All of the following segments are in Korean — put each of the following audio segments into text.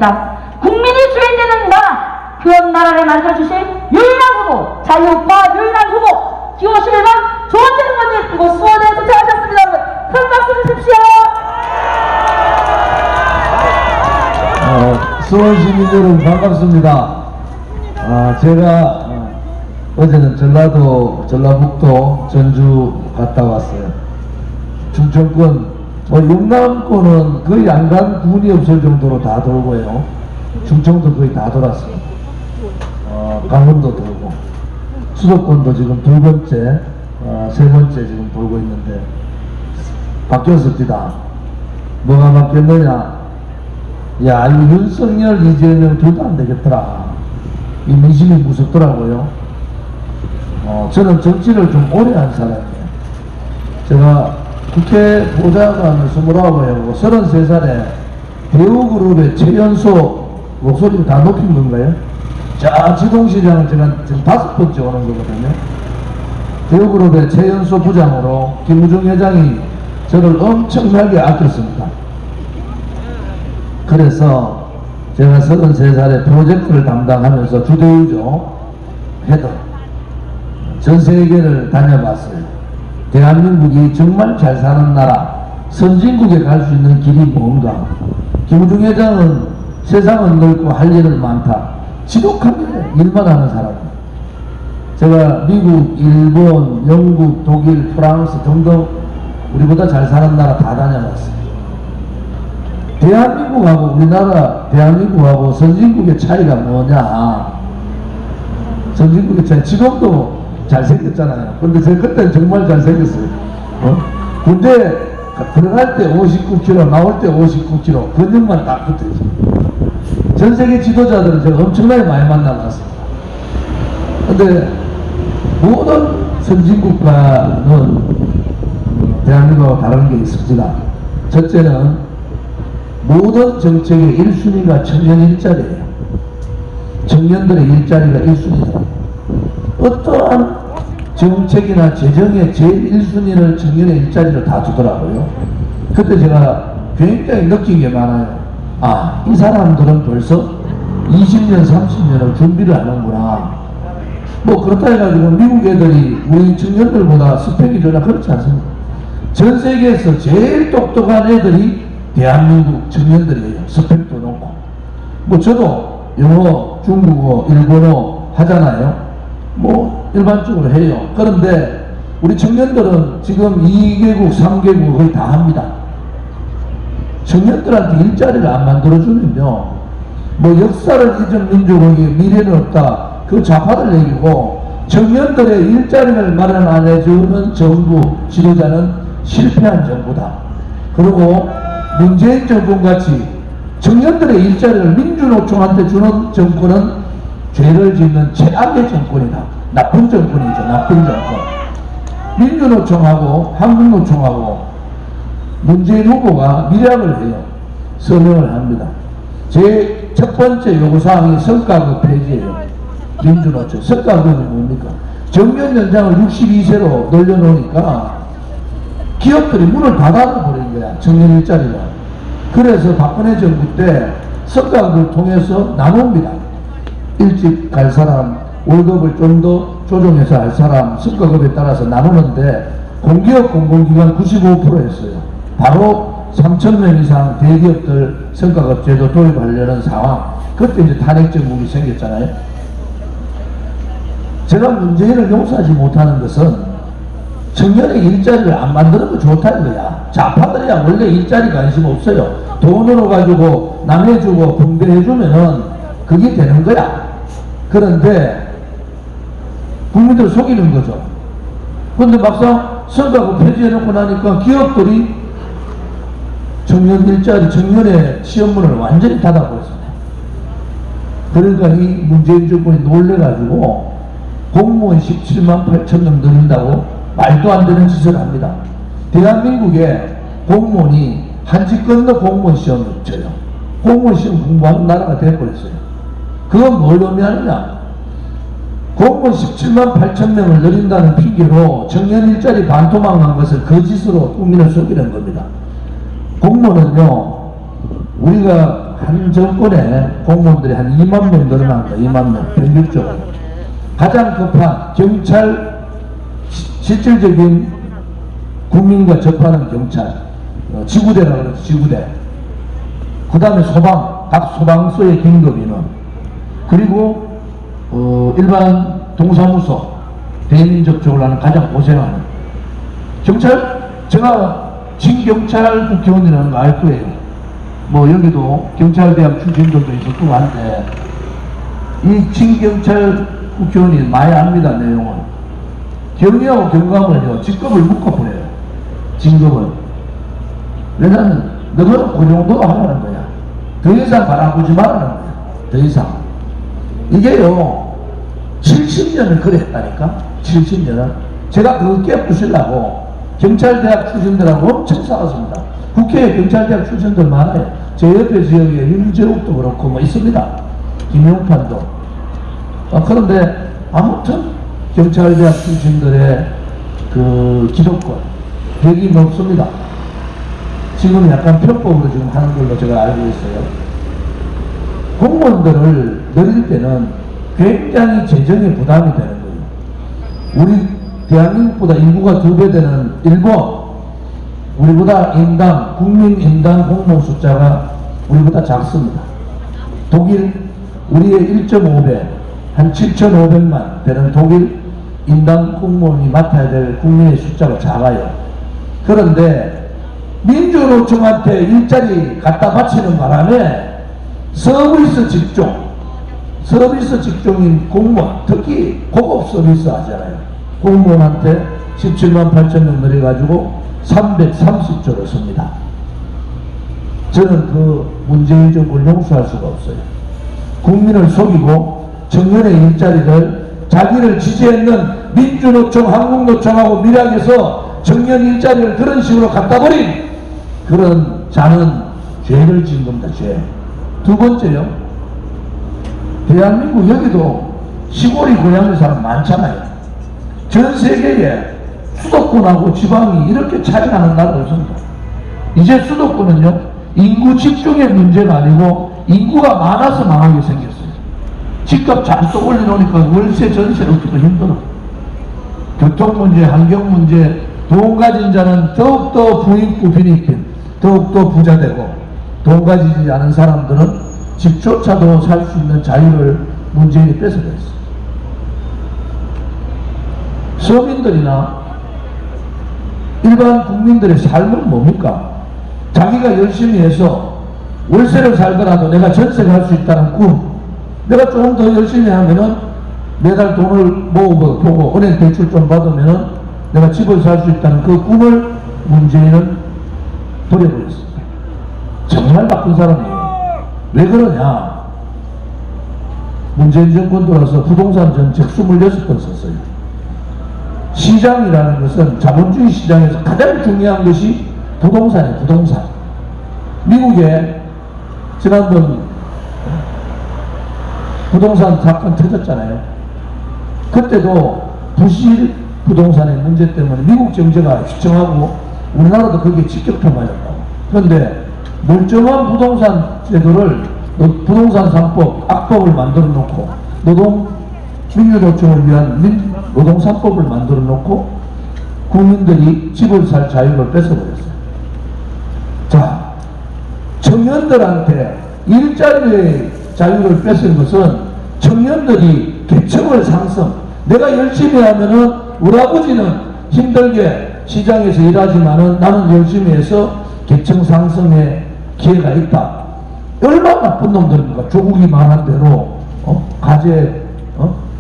있습니다. 국민이 주인 되는 나라, 그런 나라를 만들어주실 유일한 후보, 자유파 유일한 후보, 기호 11번 조원재 의원님, 이곳 수원에 도착하셨습니다. 여러분, 큰 박수 주십시오. 수원 시민 여러분 반갑습니다. 제가 어제는 전라도, 전라북도, 전주 갔다 왔어요. 충청권, 영남권은 거의 안 간 군이 없을 정도로 다 돌고요. 충청도 거의 다 돌았어요. 강원도 돌고, 수도권도 지금 두 번째, 세 번째 지금 돌고 있는데 바뀌었습니다. 뭐가 바뀌었느냐? 야, 이 윤석열, 이재명 둘 다 안 되겠더라. 이 민심이 무섭더라고요. 저는 정치를 좀 오래 한 사람이에요. 제가 국회 보좌관을 29에 하고 33살에 대우그룹의 최연소, 목소리를 다 높인 건가요? 자, 지동시장은 제가 지금 5번째 오는 거거든요. 대우그룹의 최연소 부장으로 김우중 회장이 저를 엄청나게 아꼈습니다. 그래서 제가 33살에 프로젝트를 담당하면서 주대우죠. 헤더. 전 세계를 다녀봤어요. 대한민국이 정말 잘 사는 나라, 선진국에 갈 수 있는 길이 뭔가. 김우중 회장은 세상은 넓고 할 일은 많다. 지독하게 일만 하는 사람이에요. 제가 미국, 일본, 영국, 독일, 프랑스 등등 우리보다 잘 사는 나라 다 다녀봤어요. 대한민국하고 우리나라, 대한민국하고 선진국의 차이가 뭐냐. 선진국의 차이, 지금도 잘생겼잖아요. 근데 제가 그때는 정말 잘생겼어요. 군대 들어갈 때 59kg, 나올 때 59kg, 근육만 딱 붙어있어요. 전 세계 지도자들은 제가 엄청나게 많이 만나봤습니다. 근데 모든 선진국과는 대한민국하고 다른 게 있습니다. 첫째는 모든 정책의 1순위가 청년 일자리예요. 청년들의 일자리가 1순위다. 어떠한 정책이나 재정의 제일 1순위를 청년의 일자리를 다 주더라고요. 그때 제가 굉장히 느낀 게 많아요. 이 사람들은 벌써 20년, 30년을 준비를 하는구나. 뭐 그렇다 해가지고 미국 애들이 우리 청년들보다 스펙이 좋냐, 그렇지 않습니다. 전 세계에서 제일 똑똑한 애들이 대한민국 청년들이에요. 스펙도 높고. 뭐 저도 영어, 중국어, 일본어 하잖아요. 뭐 일반적으로 해요. 그런데 우리 청년들은 지금 2개국, 3개국 거의 다 합니다. 청년들한테 일자리를 안 만들어주면요, 뭐 역사를 잊은 민족에게 미래는 없다, 그 좌파들 얘기고, 청년들의 일자리를 마련 안 해주는 정부, 지도자는 실패한 정부다. 그리고 문재인 정권같이 청년들의 일자리를 민주노총한테 주는 정권은 죄를 짓는 최악의 정권이다. 나쁜 정권이죠. 나쁜 정권. 민주노총하고 한국노총하고 문재인 후보가 밀약을 해요. 서명을 합니다. 제 첫 번째 요구사항이 성과급 폐지예요. 민주노총. 성과급이 뭡니까? 정년 연장을 62세로 늘려놓으니까 기업들이 문을 닫아버린 거야. 청년 일자리가. 그래서 박근혜 정부 때 성과급을 통해서 나눕니다. 일찍 갈 사람, 월급을 좀 더 조정해서 할 사람, 성과급에 따라서 나누는데 공기업 공공기관 95% 했어요. 바로 3,000명 이상 대기업들 성과급 제도 도입하려는 상황. 그때 이제 탄핵 정국이 생겼잖아요. 제가 문재인을 용서하지 못하는 것은 청년의 일자리를 안 만드는 거 좋다 이거야. 좌파들이야 원래 일자리 관심 없어요. 돈으로 가지고 남해주고 분배해주면은 그게 되는 거야. 그런데 국민들을 속이는 거죠. 근데 막상 성과급 폐지해놓고 나니까 기업들이 청년 일자리, 청년의 시험문을 완전히 닫아버렸습니다. 그러니까 이 문재인 정권이 놀래가지고 공무원 17만 8천 명 늘린다고 말도 안 되는 짓을 합니다. 대한민국에 공무원이 한치 건너 공무원 시험을 쳐요. 공무원 시험 공부하는 나라가 되어버렸어요. 그건 뭘 의미하느냐? 공무원 17만 8천 명을 늘린다는 핑계로 청년 일자리 반토막난 것을 거짓으로 국민을 속이는 겁니다. 공무원은요, 우리가 한 정권에 공무원들이 한 2만 명 늘어납니다. 2만 명 평균적으로. 가장 급한 경찰, 실질적인 국민과 접하는 경찰, 지구대라고 그러죠. 지구대. 그 다음에 소방, 각 소방서의 긴급 인원, 그리고 일반 동사무소, 대민 접촉을 하는 가장 고생하는 경찰. 제가 진경찰 국회의원이라는 거 알 거예요. 뭐 여기도 경찰대학 출신들도 있었고 한데, 이 진경찰 국회의원이 많이 압니다. 내용은 경위하고 경감을요 직급을 묶어버려요. 진급을. 왜냐하면 너는 그 정도로 하라는 거야. 더 이상 바라보지 말라는 거야. 더 이상. 이게요 70년을 그래 했다니까. 70년을. 제가 그거 깨부수려고 경찰대학 출신들하고 엄청 싸웠습니다. 국회에 경찰대학 출신들 많아요. 제 옆에 지역에 윤재욱도 그렇고 뭐 있습니다. 김용판도. 그런데 아무튼 경찰대학 출신들의 그 기득권 벽이 높습니다. 지금 약간 편법으로 지금 하는 걸로 제가 알고 있어요. 공무원들을 늘릴 때는 굉장히 재정에 부담이 되는 거예요. 우리 대한민국보다 인구가 2배 되는 일본, 우리보다 인당, 국민 인당 공무원 숫자가 우리보다 작습니다. 독일, 우리의 1.5배, 한 7,500만 되는 독일 인당 공무원이 맡아야 될 국민의 숫자가 작아요. 그런데 민주노총한테 일자리 갖다 바치는 바람에 서비스 직종인 공무원, 특히 고급 서비스 하잖아요. 공무원한테 17만 8천 명 늘려가지고 330조를 씁니다. 저는 그 문재인 정부를 용서할 수가 없어요. 국민을 속이고 청년의 일자리를 자기를 지지했는 민주노총, 한국노총하고 밀약해서 청년 일자리를 그런 식으로 갖다 버린 그런 자는 죄를 지은 겁니다. 죄. 두 번째요. 대한민국 여기도 시골이 고향의 사람 많잖아요. 전 세계에 수도권하고 지방이 이렇게 차이나는 나라가 없습니다. 이제 수도권은요 인구 집중의 문제가 아니고 인구가 많아서 망하게 생겼어요. 집값 잔뜩 올려놓으니까 월세 전세를 얻기도 힘들어. 교통 문제, 환경 문제, 돈 가진 자는 더욱더 부익부 빈익빈, 더욱더 부자되고, 돈 가지지 않은 사람들은 집조차도 살 수 있는 자유를 문재인이 뺏어버렸어요. 서민들이나 일반 국민들의 삶은 뭡니까? 자기가 열심히 해서 월세를 살더라도 내가 전세를 할 수 있다는 꿈, 내가 조금 더 열심히 하면은 매달 돈을 모으고 은행 대출 좀 받으면은 내가 집을 살 수 있다는 그 꿈을 문재인은 버려버렸습니다. 정말 나쁜 사람이에요. 왜 그러냐? 문재인 정권 들어서 부동산 정책 26번 썼어요. 시장이라는 것은 자본주의 시장에서 가장 중요한 것이 부동산이에요. 부동산. 미국에 지난번 부동산 사건 터졌잖아요. 그때도 부실 부동산의 문제 때문에 미국 정제가 휘청하고 우리나라도 거기에 직격탄 맞았다고. 그런데 멀쩡한 부동산 제도를 부동산 3법, 악법을 만들어 놓고 민주노총을 위한 노동 3법을 만들어 놓고 국민들이 집을 살 자유를 뺏어버렸어요. 자, 청년들한테 일자리의 자유를 뺏은 것은 청년들이 계층을 상승, 내가 열심히 하면은 우리 아버지는 힘들게 시장에서 일하지만은 나는 열심히 해서 계층 상승의 기회가 있다. 얼마나 나쁜 놈들입니까? 조국이 말한 대로 가재,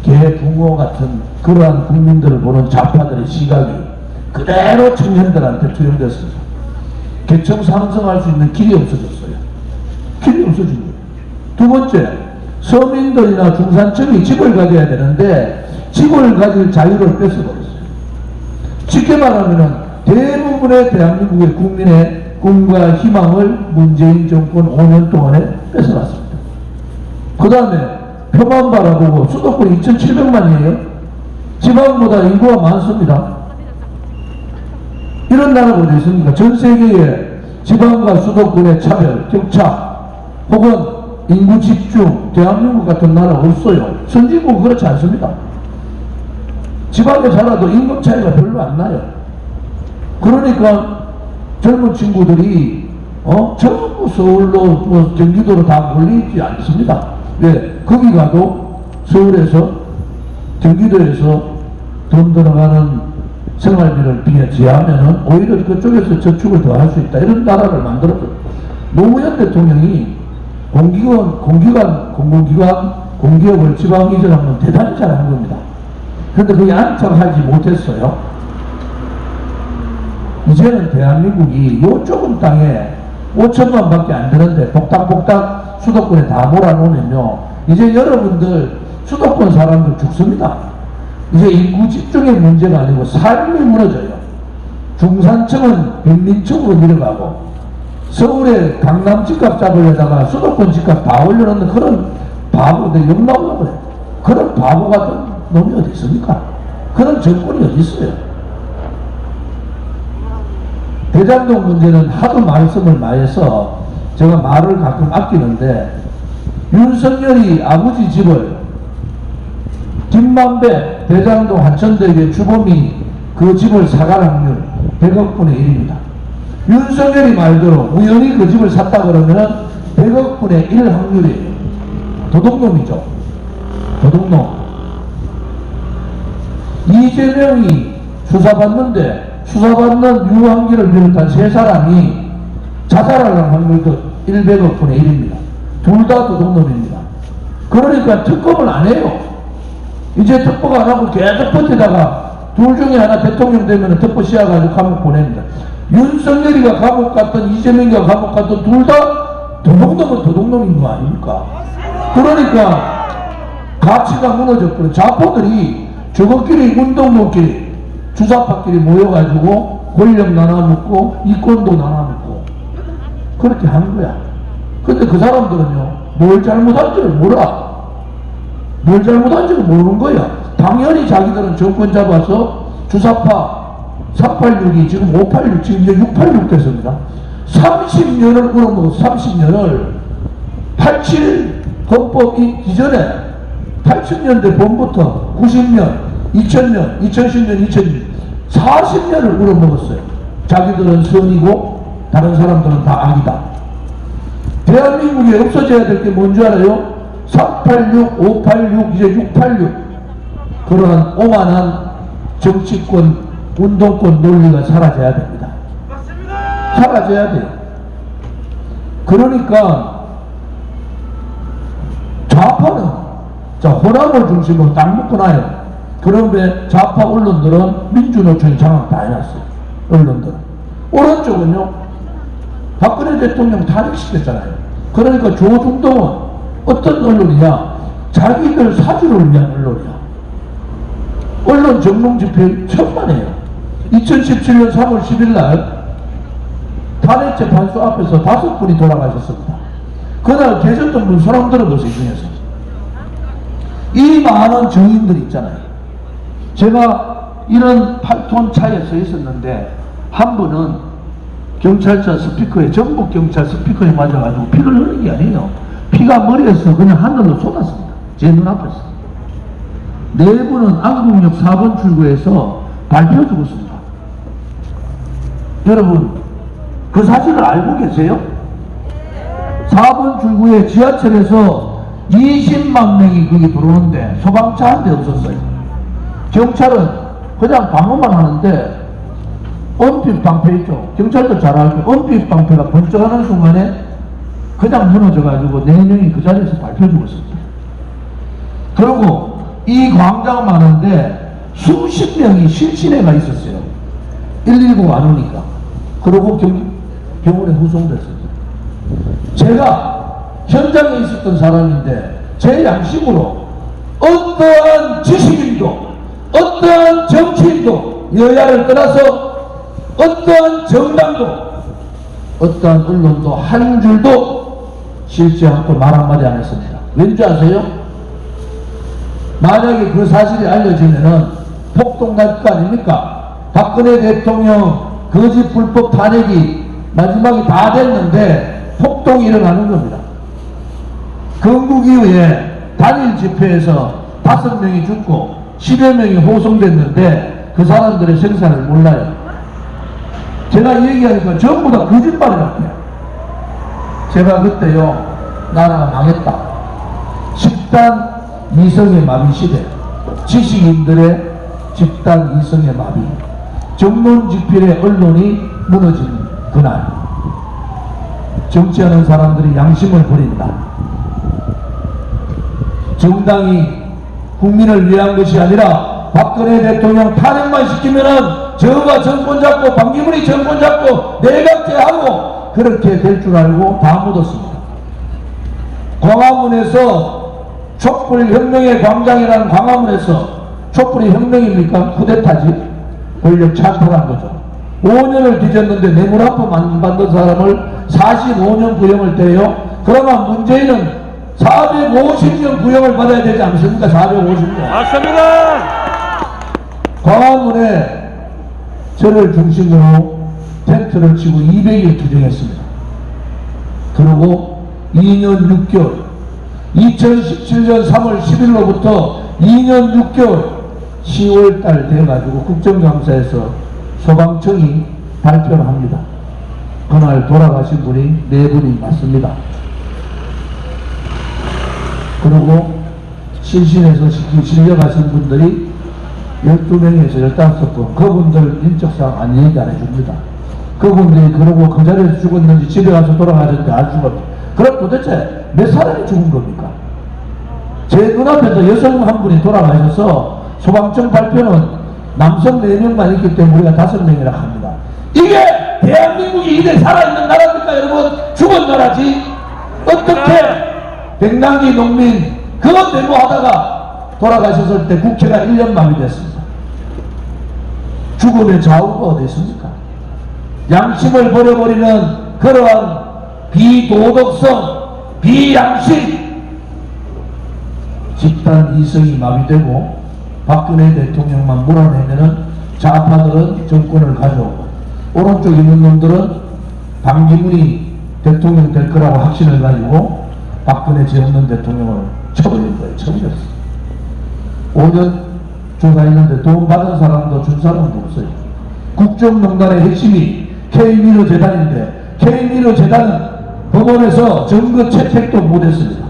개, 붕어 같은 그러한 국민들을 보는 좌파들의 시각이 그대로 청년들한테 투영됐습니다. 계층 상승할 수 있는 길이 없어졌어요. 길이 없어진 거예요. 두 번째, 서민들이나 중산층이 집을 가져야 되는데 집을 가질 자유를 뺏어버렸어요. 쉽게 말하면 대부분의 대한민국의 국민의 꿈과 희망을 문재인 정권 5년 동안에 뺏어놨습니다. 그 다음에 표만 바라보고 수도권이 2,700만이에요. 지방보다 인구가 많습니다. 이런 나라가 어디 있습니까? 전 세계에 지방과 수도권의 차별, 격차 혹은 인구 집중, 대한민국 같은 나라 없어요. 선진국 그렇지 않습니다. 지방에 살아도 임금 차이가 별로 안 나요. 그러니까 젊은 친구들이 전부 서울로 뭐 경기도로 다 몰리지 않습니다. 왜? 거기 가도 서울에서 경기도에서 돈 들어가는 생활비를 비하면은 오히려 그쪽에서 저축을 더 할 수 있다. 이런 나라를 만들었거든요. 노무현 대통령이 공공기관, 공기업을 지방 이전한 건 대단히 잘한 겁니다. 그런데 그게 안착하지 못했어요. 이제는 대한민국이 요 좁은 땅에 5천만 밖에 안 되는데 복닥복닥 수도권에 다 몰아놓으면요, 이제 여러분들 수도권 사람들 죽습니다. 이제 인구 집중의 문제가 아니고 삶이 무너져요. 중산층은 빈민층으로 내려가고 서울에 강남 집값 잡으려다가 수도권 집값 다 올려놓는 그런 바보들 욕 나오려고 그래요. 그런 바보 같은 놈이 어디 있습니까? 그런 정권이 어디 있어요? 대장동 문제는 하도 말씀을 많이 해서 제가 말을 가끔 아끼는데, 윤석열이 아버지 집을 김만배 대장동 한천대교의 주범이 그 집을 사갈 확률 100억 분의 1입니다. 윤석열이 말대로 우연히 그 집을 샀다 그러면 100억 분의 1 확률이에요. 도둑놈이죠. 도둑놈. 이재명이 수사받는데 수사받는 유한기를 비롯한 세 사람이 자살하는 확률도 100억 분의 1입니다. 둘 다 도둑놈입니다. 그러니까 특검을 안 해요. 이제 특검 안 하고 계속 버티다가 둘 중에 하나 대통령 되면 특보 씌워가지고 감옥 보냅니다. 윤석열이가 감옥 갔던 이재명이가 감옥 갔던 둘 다 도둑놈은 도둑놈인 거 아닙니까? 그러니까 가치가 무너졌고 좌포들이 저것끼리 운동복끼리 주사파끼리 모여가지고 권력 나눠먹고 이권도 나눠먹고 그렇게 하는 거야. 근데 그 사람들은요, 뭘 잘못한지를 몰라. 뭘 잘못한지를 모르는 거야. 당연히 자기들은 정권 잡아서 주사파 386이 지금 586, 지금 이제 686 됐습니다. 30년을 울어먹어. 30년을 87 헌법 이전에 80년대 봄부터 90년, 2000년, 2010년, 2000년 40년을 울어먹었어요. 자기들은 선이고 다른 사람들은 다 악이다. 대한민국에 없어져야 될 게 뭔지 알아요? 386, 586, 이제 686 그러한 오만한 정치권, 운동권 논리가 사라져야 됩니다. 사라져야 돼요. 그러니까 좌파는 호남을 중심으로 딱 묶어놔요. 그런데 좌파 언론들은 민주노총이 장악 다 해놨어요. 언론들은. 오른쪽은요, 박근혜 대통령 탄핵시켰잖아요. 그러니까 조중동은 어떤 언론이냐? 자기들 사주를 위한 언론이야. 언론 정몽 집회 천만에요. 2017년 3월 10일 날 탄핵재판소 앞에서 5분이 돌아가셨습니다. 그날 계셨던 분 사람 들어보세요. 이 중에서 이 많은 증인들이 있잖아요. 제가 이런 8톤 차에 서 있었는데 한 분은 경찰차 스피커에, 전북 경찰 스피커에 맞아가지고 피를 흘린 게 아니에요. 피가 머리에서 그냥 하늘로 쏟았습니다. 제 눈앞에서. 네 분은 안국역 4번 출구에서 발표 죽었습니다. 여러분, 그 사실을 알고 계세요? 4번 출구에 지하철에서 20만 명이 거기 들어오는데 소방차 한 대 없었어요. 경찰은 그냥 방어만 하는데 언핍 방패 있죠. 경찰도 잘 알고 언핍 방패가 번쩍하는 순간에 그냥 무너져가지고 4명이 그 자리에서 발표 죽었습니다. 그리고 이 광장 많은데 수십 명이 실신해가 있었어요. 119 안 오니까. 그러고 병원에 후송됐습니다. 제가 현장에 있었던 사람인데 제 양심으로 어떠한 지식인도 어떠한 정치인도 여야를 떠나서 어떠한 정당도 어떠한 언론도 한 줄도 실지 않고 말 한마디 안 했습니다. 왠지 아세요? 만약에 그 사실이 알려지면은 폭동 날 거 아닙니까? 박근혜 대통령 거짓 불법 탄핵이 마지막에 다 됐는데 폭동이 일어나는 겁니다. 건국 이후에 단일 집회에서 5명이 죽고 10여 명이 호송됐는데 그 사람들의 생사를 몰라요. 제가 얘기하니까 전부 다 거짓말 같아요. 제가 그때요, 나라가 망했다. 집단 이성의 마비 시대, 지식인들의 집단 이성의 마비, 정론직필의 언론이 무너진 그날, 정치하는 사람들이 양심을 버린다. 정당이 국민을 위한 것이 아니라 박근혜 대통령 탄핵만 시키면은 저가 정권 잡고 반기문이 정권 잡고 내각제하고 그렇게 될 줄 알고 다 묻었습니다. 광화문에서 촛불혁명의 광장이라는 광화문에서 촛불이 혁명입니까? 쿠데타지? 권력 찬탈한 거죠. 5년을 뒤졌는데 뇌물합법 안 받는 사람을 45년 구형을 때요. 그러면 문재인은 450년 구형을 받아야 되지 않습니까? 450년. 맞습니다. 광화문에 저를 중심으로 텐트를 치고 200일 투쟁했습니다. 그리고 2년 6개월, 2017년 3월 10일로부터 2년 6개월, 10월달 돼가지고 국정감사에서 소방청이 발표를 합니다. 그날 돌아가신 분이 4분이 맞습니다. 그리고 실신에서 실려가신 분들이 12명에서 15분, 그분들 인적사항 안 얘기 안 해줍니다. 그분들이 그러고 그 자리에서 죽었는지 집에 가서 돌아가셨는지 안 죽었는지. 그럼 도대체 몇 사람이 죽은 겁니까? 제 눈앞에서 여성 한 분이 돌아가셔서 소방청 발표는 남성 4명만 있기 때문에 우리가 5명이라 합니다. 이게 대한민국이 이래 살아있는 나라입니까 여러분? 죽은 나라지. 어떻게 백남기 농민 그것 데모하다가 돌아가셨을 때 국회가 1년 만이 됐습니다. 죽음의 좌우가 어디 있습니까? 양심을 버려버리는 그러한 비도덕성, 비양심, 집단 이성이 마비되고 박근혜 대통령만 몰아내면은 좌파들은 정권을 가져오고 오른쪽 있는 놈들은 반기문이 대통령 될 거라고 확신을 가지고 박근혜 죄 없는 대통령을 쳐버린 거예요. 쳐버렸어요. 5년 조사했는데 돈 받은 사람도 준 사람도 없어요. 국정농단의 핵심이 K미르 재단인데 K미르 재단은 법원에서 증거 채택도 못했습니다.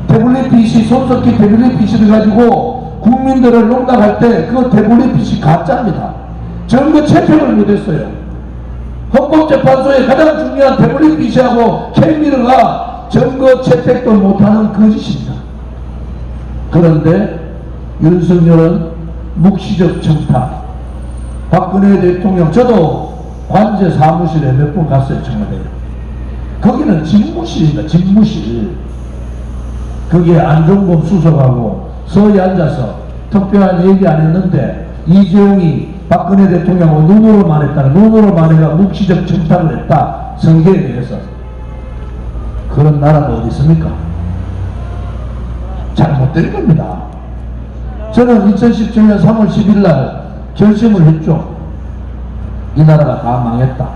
태블릿 PC, 손석희 태블릿 PC를 가지고 국민들을 농락할 때 그 태블릿 PC 가짜입니다. 증거 채택을 못했어요. 헌법재판소의 가장 중요한 태블릿 PC하고 K미르가 증거 채택도 못하는 거짓입니다. 그런데 윤석열은 묵시적 청탁. 박근혜 대통령, 저도 관제 사무실에 몇 번 갔어요, 청와대에. 거기는 집무실입니다, 집무실. 거기에 안종범 수석하고 서에 앉아서 특별한 얘기 안 했는데 이재용이 박근혜 대통령하고 눈으로 말했다. 눈으로 말해가 묵시적 청탁을 했다. 선거에 대해서. 그런 나라가 어디 있습니까? 잘못된 겁니다. 저는 2017년 3월 10일 날 결심을 했죠. 이 나라가 다 망했다.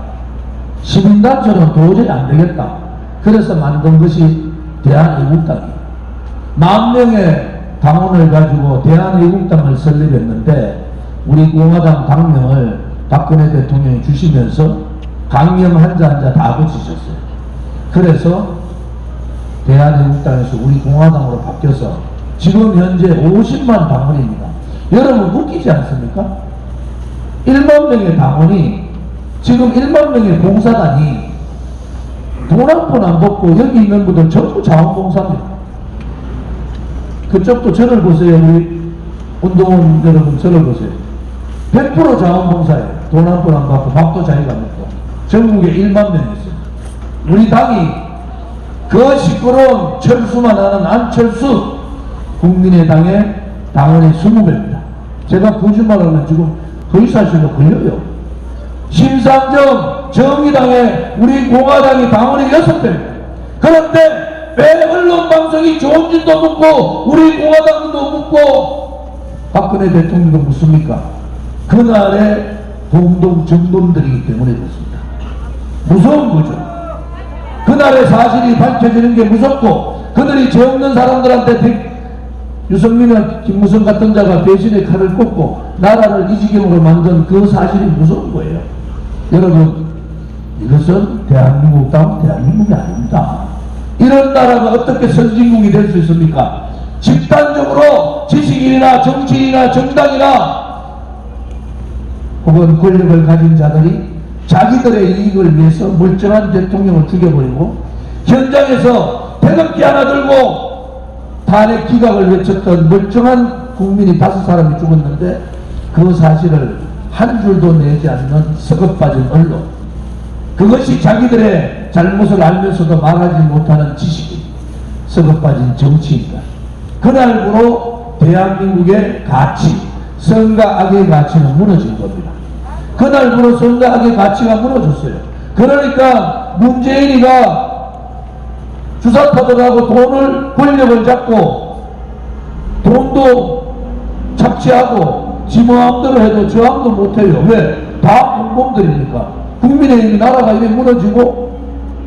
시민단체는 도저히 안 되겠다. 그래서 만든 것이 대한애국당이에요. 10,000명의 당원을 가지고 대한애국당을 설립했는데 우리 공화당 당명을 박근혜 대통령이 주시면서 강령 한자 다 붙이셨어요. 그래서 대한애국당에서 우리 공화당으로 바뀌어서 지금 현재 50만 당원입니다. 여러분 웃기지 않습니까? 1만 명의 당원이 지금 1만 명의 봉사단이 돈 한 푼 안 받고 여기 있는 분들 전부 자원봉사입니다. 그쪽도 저를 보세요. 우리 운동원 여러분 저를 보세요. 100% 자원봉사예요. 돈 한 푼 안 받고 밥도 자기가 먹고. 전국에 1만 명이 있어요. 우리 당이 그 시끄러운 철수만 하는 안철수 국민의당의 당원이 20명입니다. 제가 거짓말하면 지금 거의사실로 걸려요. 심상정 정의당의 우리 공화당이 당원이 6명입니다. 그런데 왜 언론방송이 좋은지도 묻고 우리 공화당도 묻고 박근혜 대통령도 묻습니까? 그날의 동동 정범들이기 때문에 그렇습니다. 무서운 거죠. 그날의 사실이 밝혀지는 게 무섭고 그들이 죄 없는 사람들한테 유승민이나 김무성 같은 자가 배신의 칼을 꽂고 나라를 이 지경으로 만든 그 사실이 무서운 거예요. 여러분, 이것은 대한민국다운 대한민국이 아닙니다. 이런 나라가 어떻게 선진국이 될 수 있습니까? 집단적으로 지식인이나 정치인이나 정당이나 혹은 권력을 가진 자들이 자기들의 이익을 위해서 멀쩡한 대통령을 죽여버리고 현장에서 태극기 하나 들고 탄핵 기각을 외쳤던 멀쩡한 국민이 5사람이 죽었는데 그 사실을 한 줄도 내지 않는 썩어빠진 언론, 그것이 자기들의 잘못을 알면서도 말하지 못하는 지식인, 썩어빠진 정치인들, 그날부로 대한민국의 가치, 선과 악의 가치는 무너진 겁니다. 그날부로 선과 악의 가치가 무너졌어요. 그러니까 문재인이가 주사파들하고 돈을, 권력을 잡고 돈도 착취하고 지 마음대로 해도 저항도 못해요. 왜? 다 공범들이니까. 국민의힘이 나라가 이렇게 무너지고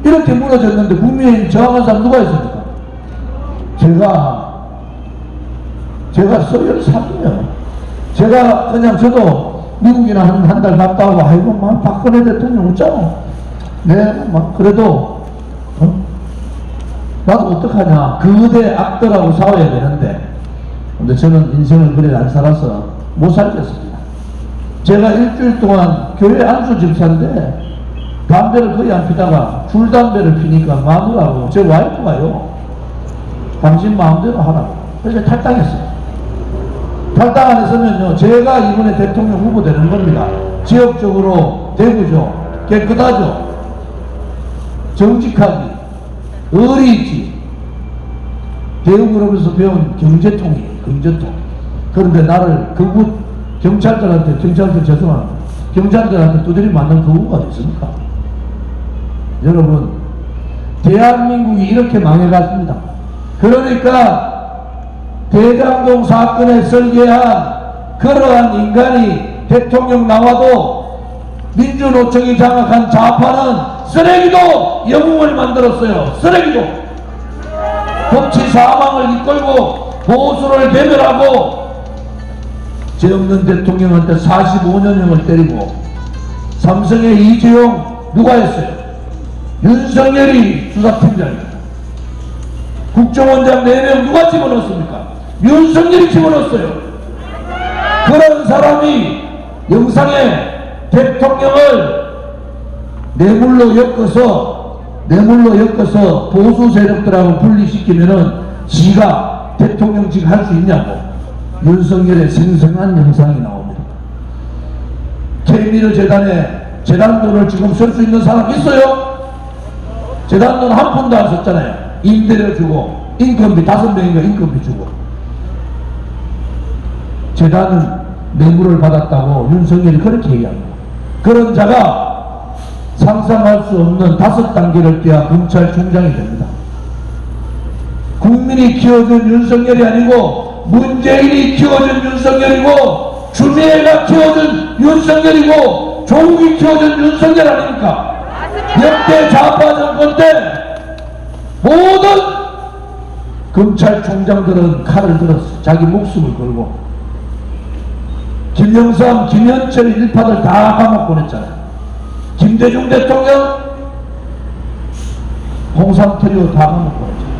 이렇게 무너졌는데 국민의힘 저항한 사람 누가 있습니까? 제가 서열 3이에요. 제가 그냥 저도 미국이나 한 달 갔다 오고 아이고 막 박근혜 대통령 웃잖아. 네, 막 그래도 나도 어떡하냐. 그대 악들하고 싸워야 되는데, 근데 저는 인생을 그래 안 살아서 못 살겠습니다. 제가 일주일 동안 교회 안수 집사인데 담배를 거의 안 피다가 줄담배를 피니까 마누라고 제 와이프가요, 당신 마음대로 하라고. 그래서 탈당했어요. 탈당 안 했으면요, 제가 이번에 대통령 후보 되는 겁니다. 지역적으로 대구죠. 깨끗하죠. 정직하기, 의리 있지. 대우그룹에서 배운 경제통이, 경제통. 그런데 나를 거구, 경찰들한테 죄송합니다. 경찰들한테 두드리 맞는 거구가 됐습니까? 여러분, 대한민국이 이렇게 망해갔습니다. 그러니까 대장동 사건에 설계한 그러한 인간이 대통령 나와도 민주노총이 장악한 좌파는 쓰레기도 영웅을 만들었어요. 쓰레기도. 법치 사망을 이끌고 보수를 대멸하고 죄 없는 대통령한테 45년형을 때리고 삼성의 이재용 누가 했어요? 윤석열이 수사팀장입니다. 국정원장 4명 누가 집어넣었습니까? 윤석열이 집어넣었어요. 그런 사람이 영상에 대통령을 뇌물로 엮어서 보수 세력들하고 분리시키면은 지가 대통령직 할 수 있냐고. 윤석열의 생생한 영상이 나옵니다. 케미르 재단에 재단돈을 지금 쓸 수 있는 사람 있어요? 재단돈 한 푼도 안 썼잖아요. 임대료 주고 인건비 5명인가 인건비 주고. 재단은 뇌물을 받았다고 윤석열이 그렇게 얘기합니다. 그런 자가 상상할 수 없는 5단계를 뛰어 검찰총장이 됩니다. 국민이 키워준 윤석열이 아니고 문재인이 키워준 윤석열이고 추미애가 키워준 윤석열이고 조국이 키워준 윤석열 아닙니까? 역대 좌파 정권 때 모든 검찰총장들은 칼을 들었어. 자기 목숨을 걸고. 김영삼, 김현철 일파들 다 감옥 보냈잖아요. 김대중 대통령, 홍삼트리오 다 감옥 보냈잖아요.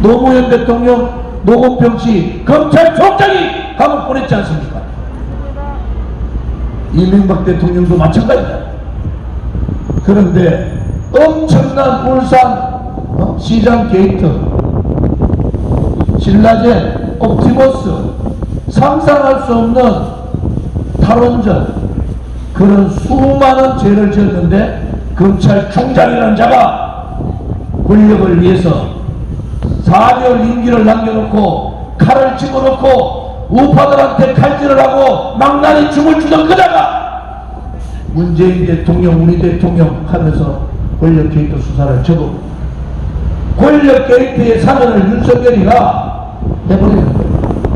노무현 대통령, 노건평씨 검찰총장이 감옥 보냈지 않습니까? 이명박 대통령도 마찬가지다. 그런데 엄청난 울산 시장 게이트, 신라젠, 옵티머스, 상상할 수 없는 탈원전, 그런 수많은 죄를 지었는데 검찰총장이라는 자가 권력을 위해서 4년 임기를 남겨놓고 칼을 집어넣고 우파들한테 칼질을 하고 망나니 춤을 추던 그자가 문재인 대통령, 우리 대통령 하면서 권력 게이트 수사를 접어 권력 게이트의 사면을 윤석열이가 해버리는 거예요.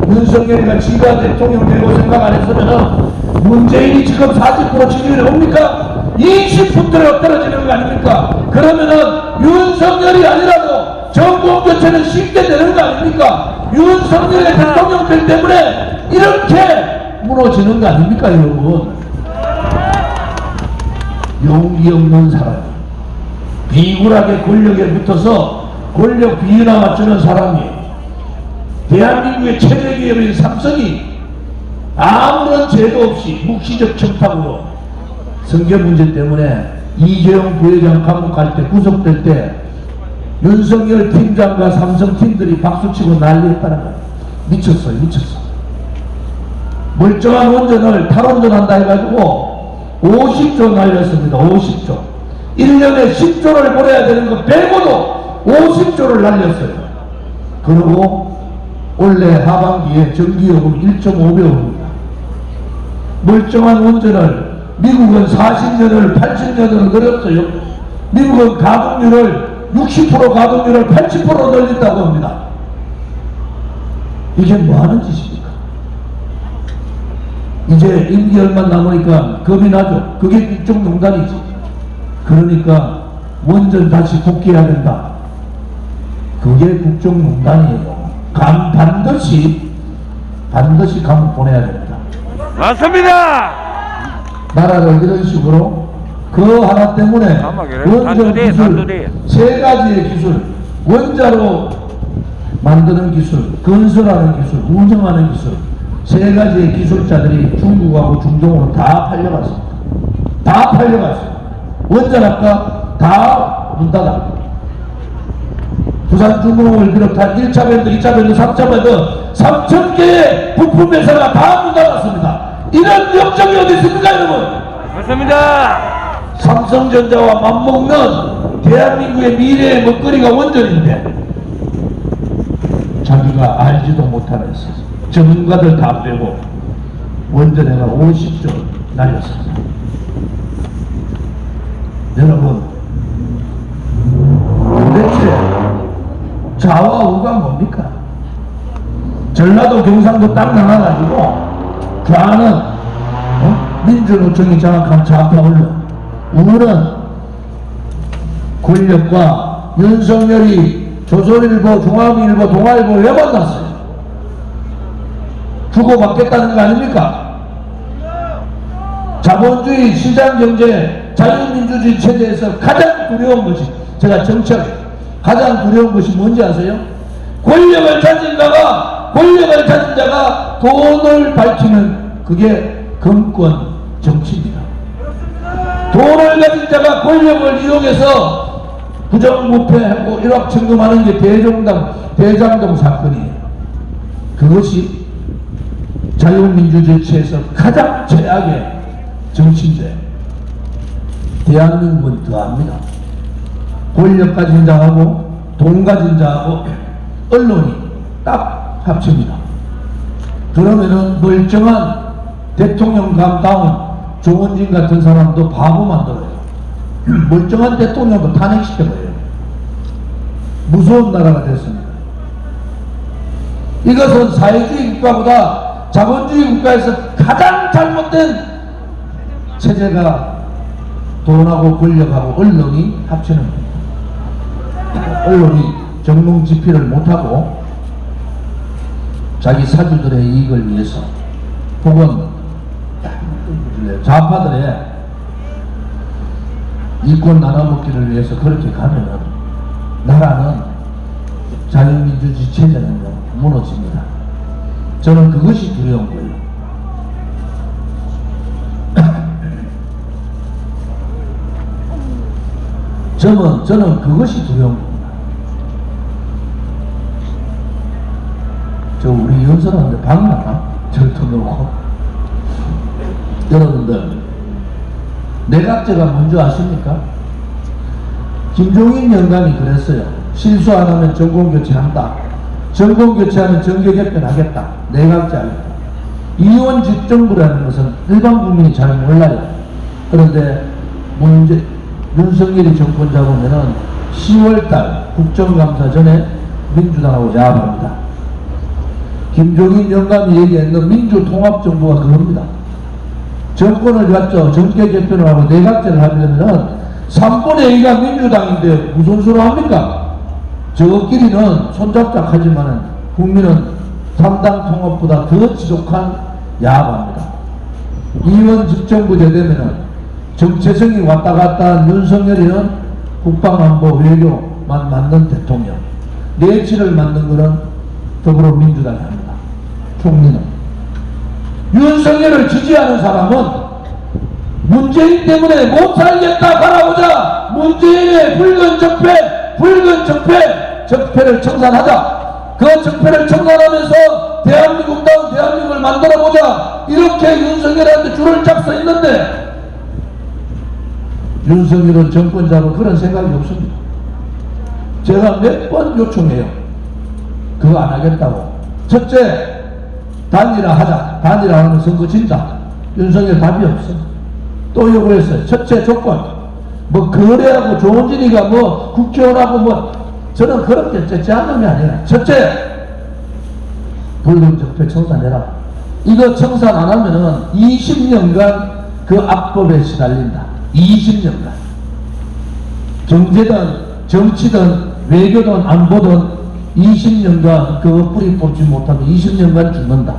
윤석열이가 지가 대통령 되고 생각 안 했으면은 문재인이 지금 40% 지지율이 옵니까? 20%가 떨어지는 거 아닙니까? 그러면은 윤석열이 아니라도 정권 교체는 쉽게 되는 거 아닙니까? 윤석열의 대통령들 때문에 이렇게 무너지는 거 아닙니까, 여러분? 용기 없는 사람이 비굴하게 권력에 붙어서 권력 비위나 맞추는 사람이 대한민국의 최대 기업인 삼성이 아무런 죄도 없이 묵시적 청탁으로 선거 문제 때문에 이재용 부회장 감옥 갈 때 구속될 때 윤석열 팀장과 삼성 팀들이 박수치고 난리했다는 거예요. 미쳤어요, 미쳤어. 멀쩡한 원전을 탈원전한다 해가지고 50조 날렸습니다. 50조. 1년에 10조를 벌어야 되는 거 빼고도 50조를 날렸어요. 그리고 올해 하반기에 전기요금 1.5배입니다. 멀쩡한 원전을 미국은 40년을 80년으로 늘렸어요. 미국은 가동률을 60% 가동률을 80% 늘린다고 합니다. 이게 뭐 하는 짓입니까? 이제 임기 얼마 남으니까 겁이 나죠. 그게 국정농단이지. 그러니까 원전 다시 복귀해야 된다. 그게 국정농단이에요. 반드시 감옥 보내야 됩니다. 맞습니다. 나라를 이런 식으로 그 하나 때문에 원전 기술 세 가지의 기술, 원자로 만드는 기술, 건설하는 기술, 운영하는 기술 세 가지의 기술자들이 중국하고 중동으로 다 팔려갔습니다. 다 팔려갔어요. 원자력과 다 문 닫아. 부산중공업을 비롯한 1차 밴드, 2차 밴드, 3차 밴드 3,000개의 부품 회사가 다 문 닫았습니다. 이런 역정이 어디 있습니까, 여러분? 맞습니다. 삼성전자와 맞먹는 대한민국의 미래의 먹거리가 원전인데 자기가 알지도 못하면서 전문가들 다 빼고 원전에가 50조 날렸습니다. 여러분, 도대체 좌와 우가 뭡니까? 전라도 경상도 땅 나눠가지고 좌는 민주노총이 장악한 좌파 언론, 우는 권력과 윤석열이 조선일보, 중앙일보, 동아일보 왜 만났어요? 주고받겠다는 거 아닙니까? 자본주의, 시장경제, 자유민주주의 체제에서 가장 두려운 것이, 제가 정치학 가장 두려운 것이 뭔지 아세요? 권력을 가진 자가 돈을 밝히는 그게 정권 정치입니다. 돈을 가진 자가 권력을 이용해서 부정부패하고 일확천금하는 게 대장동 사건이에요. 그것이 자유민주주의체에서 가장 최악의 정치인데 대한민국은 더합니다. 권력 가진 자하고 돈 가진 자하고 언론이 딱 합칩니다. 그러면은 멀쩡한 대통령감다운 조원진 같은 사람도 바보 만들어요. 멀쩡한 대통령도 탄핵시켜버려요. 무서운 나라가 됐습니다. 이것은 사회주의 국가보다 자본주의 국가에서 가장 잘못된 체제가 돈하고 권력하고 언론이 합치는 겁니다. 언론이 정몽지피를 못하고 자기 사주들의 이익을 위해서 혹은 좌파들의 이권 나눠먹기를 위해서 그렇게 가면은 나라는 자유민주주의 체제는 무너집니다. 저는 그것이 두려운 거예요. 저는 그것이 두려운 겁니다. 저 우리 연설하는데 방나가 절도 놓고 여러분들 내각제가 뭔지 아십니까? 김종인 영감이 그랬어요. 실수 안 하면 정권교체한다. 정권교체하면 정계개편하겠다. 내각제 하겠다. 이원집정부라는 것은 일반 국민이 잘 몰라요. 그런데 윤석열이 정권 잡으면은 10월달 국정감사 전에 민주당하고 야합합니다. 김종인 영감이 얘기했는 민주통합정부가 그겁니다. 정권을 갖죠. 정계 개편을 하고 내각제를 하려면은 3분의 2가 민주당인데 무슨 소리 합니까? 저끼리는 손잡자 하지만은 국민은 3당 통합보다 더 지독한 야합합니다. 이원 집정부제 되면은 정체성이 왔다 갔다 한 윤석열이는 국방안보 외교만 맡는 대통령, 내치를 맡는 것은 더불어민주당이 합니다. 총리는. 윤석열을 지지하는 사람은 문재인 때문에 못 살겠다 바라보자. 문재인의 붉은 적폐, 적폐를 청산하자. 그 적폐를 청산하면서 대한민국다운 대한민국을 만들어보자. 이렇게 윤석열한테 줄을 쫙 서 있는데 윤석열은 정권 잡을 그런 생각이 없습니다. 제가 몇 번 요청해요. 그거 안 하겠다고. 첫째, 단일화하자. 단일화하면 선거 진다. 윤석열 답이 없어. 또 요구했어요. 첫째 조건, 뭐 거래하고 조원진이가 뭐 국회의원하고 저는 그렇게 째째한 놈이 아니라 첫째, 불륜적폐 청산해라. 이거 청산 안 하면은 20년간 그 악법에 시달린다. 20년간. 경제든 정치든 외교든 안보든 20년간 그거 뿌리 뽑지 못하면 20년간 죽는다.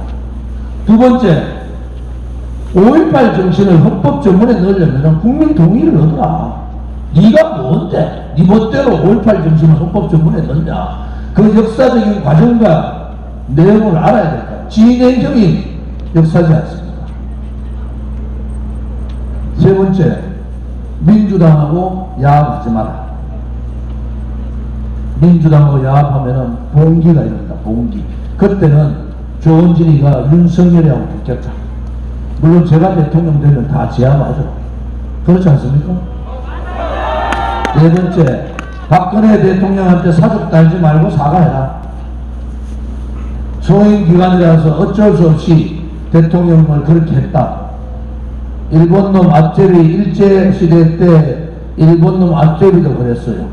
두 번째, 5.18 정신을 헌법 전문에 넣으려면 국민 동의를 얻어라. 네가 뭔데? 네 멋대로 5.18 정신을 헌법 전문에 넣냐? 그 역사적인 과정과 내용을 알아야 될까? 진행형이 역사지 않습니까? 세 번째, 민주당하고 야합하지 마라. 민주당하고 야합하면은 봉기가 이른다. 봉기. 그때는 조원진이가 윤석열이하고 붙겠다. 물론 제가 대통령 되면 다 제압하죠. 그렇지 않습니까? 네 번째, 박근혜 대통령한테 사족 달지 말고 사과해라. 소행기관이라서 어쩔 수 없이 대통령을 그렇게 했다. 일본놈 앞제비 일제시대 때 일본놈 앞제비도 그랬어요.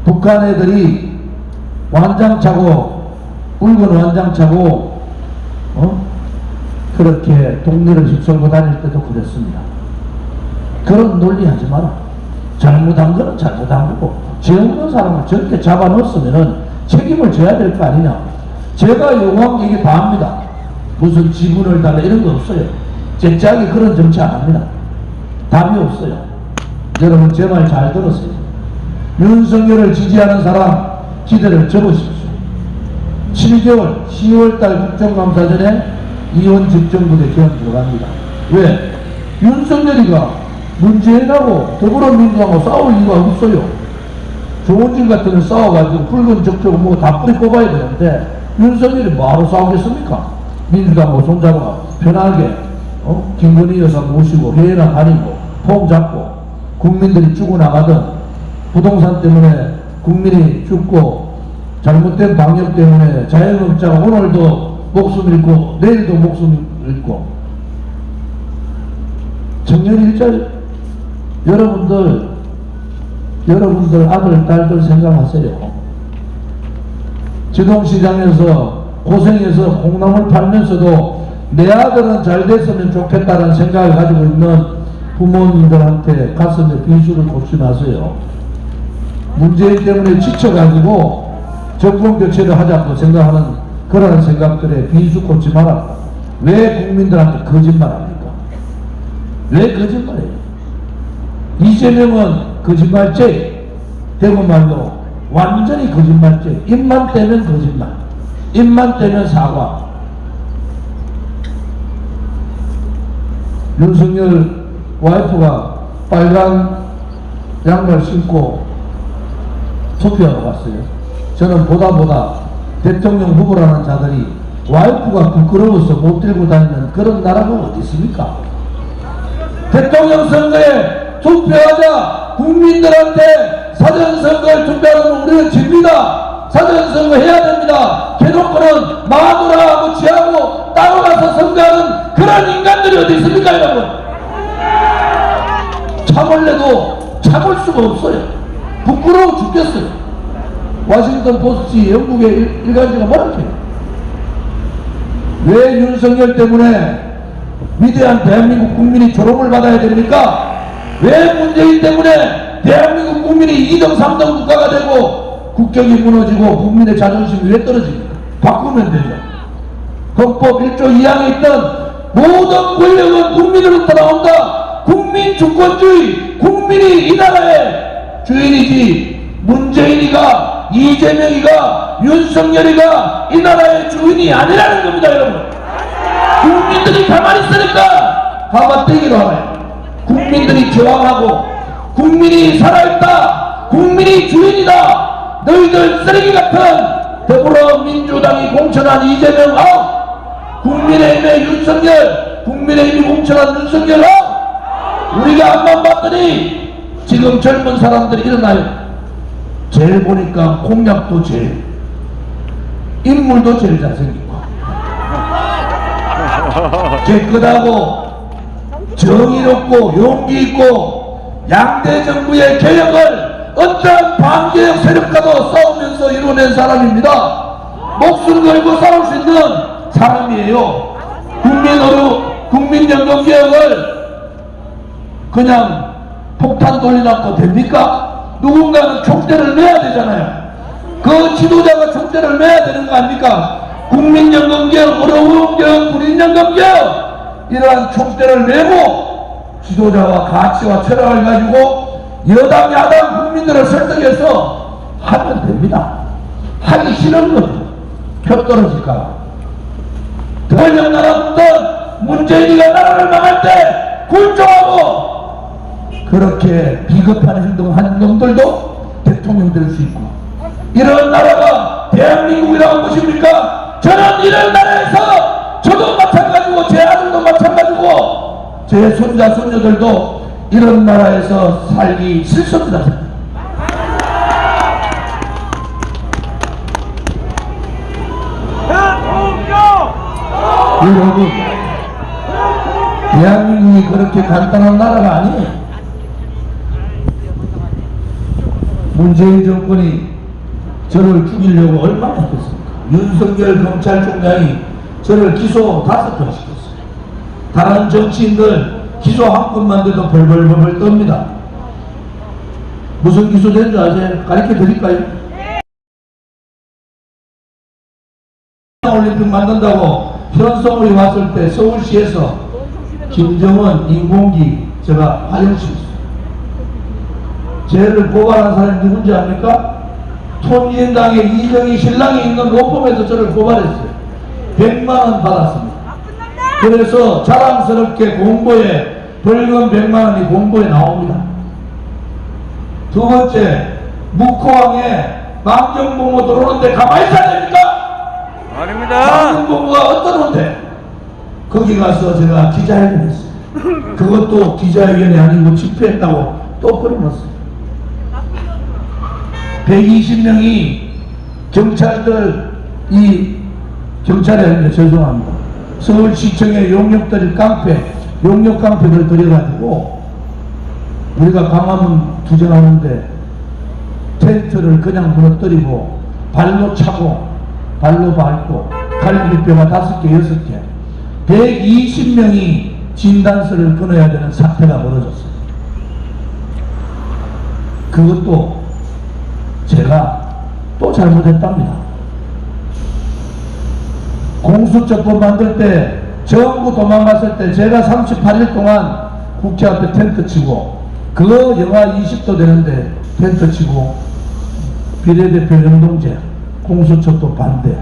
북한 애들이 완장차고 붉은 완장차고 그렇게 동네를 휩쓸고 다닐 때도 그랬습니다. 그런 논리 하지 마라. 잘못한 거는 잘못한 거고 죄 없는 사람을 저렇게 잡아넣었으면 책임을 져야 될 거 아니냐. 제가 요구한 게 이게 다합니다. 무슨 지분을 달라 이런 거 없어요. 제 짝이 그런 정치 안 합니다. 답이 없어요. 여러분 제 말 잘 들으세요. 윤석열을 지지하는 사람 기대를 접으십시오. 7개월 10월달 국정감사전에 이원 집정부대 개헌 들어갑니다. 왜? 윤석열이가 문재인하고 더불어민주당하고 싸울 이유가 없어요. 조원진 같은 애 싸워가지고 붉은 적폐고 뭐 다 뿌리 뽑아야 되는데 윤석열이 뭐하러 싸우겠습니까? 민주당하고 손잡아 편하게 김건희 여사 모시고 회의나 다니고 폼 잡고 국민들이 죽어나가든 부동산 때문에 국민이 죽고 잘못된 방역 때문에 자영업자가 오늘도 목숨 잃고 내일도 목숨 잃고 청년 일자리 여러분들 아들 딸들 생각하세요. 지동시장에서 고생해서 콩나물 팔면서도 내 아들은 잘 됐으면 좋겠다는 생각을 가지고 있는 부모님들한테 가슴에 비수를 꽂지 마세요. 문재인 때문에 지쳐가지고 정권 교체를 하자고 생각하는 그런 생각들에 비수 꽂지 마라. 왜 국민들한테 거짓말합니까? 왜 거짓말해요? 이재명은 거짓말죄, 대구말로 완전히 거짓말죄. 입만 떼면 거짓말, 입만 떼면 사과. 윤석열 와이프가 빨간 양말 신고 투표하러 갔어요. 저는 보다 대통령 후보라는 자들이 와이프가 부끄러워서 못 들고 다니는 그런 나라가 어디 있습니까? 대통령 선거에 투표하자. 국민들한테 사전선거를 투표하면 우리는 집니다. 사전선거 해야 됩니다. 해놓고는 마누라하고 지하고 따로 가서 선거하는 그런 인간들이 어디 있습니까, 여러분? 참을래도 참을 수가 없어요. 부끄러워 죽겠어요. 워싱턴 포스트 영국의 일간지가 뭐라 해요? 왜 윤석열 때문에 위대한 대한민국 국민이 조롱을 받아야 됩니까? 왜 문재인 때문에 대한민국 국민이 2등 3등 국가가 되고 국격이 무너지고 국민의 자존심이 왜 떨어집니까? 바꾸면 되죠. 헌법 1조 2항에 있던 모든 권력은 국민으로부터 나온다. 국민 주권주의, 국민이 이 나라의 주인이지 문재인이가, 이재명이가, 윤석열이가 이 나라의 주인이 아니라는 겁니다, 여러분. 국민들이 가만히 있으니까 가만떼기로 하나요. 국민들이 저항하고 국민이 살아있다, 국민이 주인이다, 너희들 쓰레기 같은 더불어민주당이 공천한 이재명 아웃, 국민의힘의 윤석열, 국민의힘이 공천한 윤석열 아웃. 우리가 한번 봤더니 지금 젊은 사람들이 일어나요. 제일 보니까 공약도 제일, 인물도 제일 잘생기고 깨끗하고 정의롭고 용기 있고 양대 정부의 개혁을 어떤 반개혁 세력과도 싸우면서 이뤄낸 사람입니다. 목숨 걸고 싸울 수 있는 사람이에요. 국민연금 개혁을 그냥 폭탄 돌려놓고 됩니까? 누군가는 총대를 내야 되잖아요. 그 지도자가 총대를 내야 되는 거 아닙니까? 국민연금 개혁, 어려운 개혁, 군인연금 개혁, 이러한 총대를 내고 지도자와 가치와 철학을 가지고 여당 야당 국민들을 설득해서 하면 됩니다. 하기 싫은 거죠. 표 떨어질까. 권력 나라분들 문재인이가 나라를 망할 때 굴종하고 그렇게 비겁한 행동하는 놈들도 대통령 될 수 있고, 이런 나라가 대한민국이라고 보십니까? 저는 이런 나라에서 저도 마찬가지고 제 아들도 마찬가지고 제 손자 손녀들도 이런 나라에서 살기 싫습니다. 여러분, 대한민국이 그렇게 간단한 나라가 아니에요. 문재인 정권이 저를 죽이려고 얼마나 했겠습니까? 윤석열 검찰총장이 저를 기소 5건 시켰어요. 다른 정치인들 기소 한 건만 돼도 벌벌벌 떱니다. 무슨 기소된 줄 아세요? 가르쳐 드릴까요? 올림픽 만든다고 현성울이 왔을 때 서울시에서 김정은 인공기 제가 화장실했어요. 쟤를 고발한 사람이 누군지 압니까? 통일당의 이정희 신랑이 있는 로펌에서 저를 고발했어요. 100만원 받았습니다. 그래서 자랑스럽게 공보에 벌금 100만원이 공보에 나옵니다. 두 번째, 묵호항에 망정봉호 들어오는데 가만히 있어야 됩니까? 아닙니다. 망정봉호가 어떠는데? 거기 가서 제가 기자회견 했어요. 그것도 기자회견이 아니고 집회했다고 또 버려놨어요. 120명이 경찰들, 경찰이 아니라 죄송합니다. 서울시청의 용역들 깡패, 용역 깡패들 들여가지고 우리가 광화문 투쟁하는데 텐트를 그냥 무너뜨리고 발로 차고 발로 밟고 갈비뼈가 5개, 6개 120명이 진단서를 끊어야 되는 사태가 벌어졌어요. 그것도 제가 또 잘못했답니다. 공수처법 만들 때 전부 도망갔을 때 제가 38일 동안 국회 앞에 텐트 치고, 그거 영하 20도 되는데 텐트 치고 비례대표 연동제 공수처법 반대,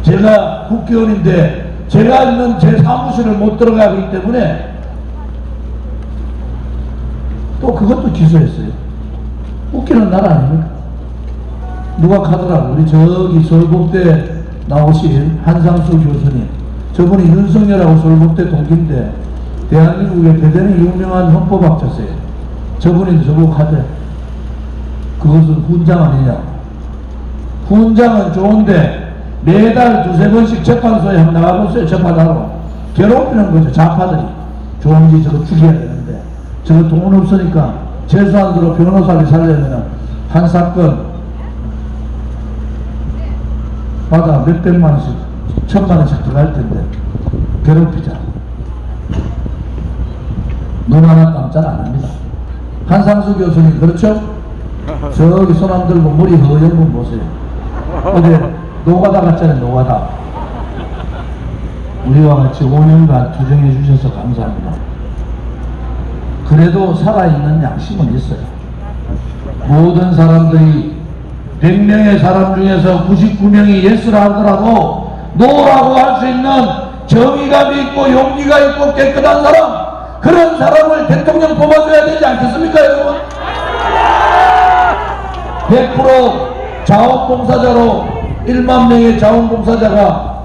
제가 국회의원인데 제가 있는 제 사무실을 못 들어가기 때문에 또 그것도 기소했어요. 웃기는 나라 아닙니까? 누가 가더라고. 우리 저기 서울법대 나오신 한상수 교수님, 저분이 윤석열하고 서울법대 동기인데 대한민국의 대단히 유명한 헌법학자세요. 저분이 저보고 하대. 그것은 훈장 아니냐. 훈장은 좋은데 매달 2~3번씩 재판소에 한번 나가보세요. 재판하러 괴롭히는 거죠. 좌파들이. 좋은지 저거 죽여야 되는데 저거 돈 없으니까 최소한으로 변호사를 살려면 한 사건 받아 몇백만원씩, 1000만원씩 들어갈 텐데 괴롭히자. 눈 하나 깜짝 안 합니다. 한상수 교수님, 그렇죠? 저기 손 안 들고 머리 허연 분 보세요. 어제 노가다 갔잖아요. 노가다. 우리와 같이 5년간 투쟁해 주셔서 감사합니다. 그래도 살아있는 양심은 있어요. 모든 사람들이 100명의 사람 중에서 99명이 예스라 하더라도 노라고 할 수 있는 정의감이 있고 용기가 있고 깨끗한 사람, 그런 사람을 대통령 뽑아줘야 되지 않겠습니까, 여러분? 100% 자원봉사자로 1만 명의 자원봉사자가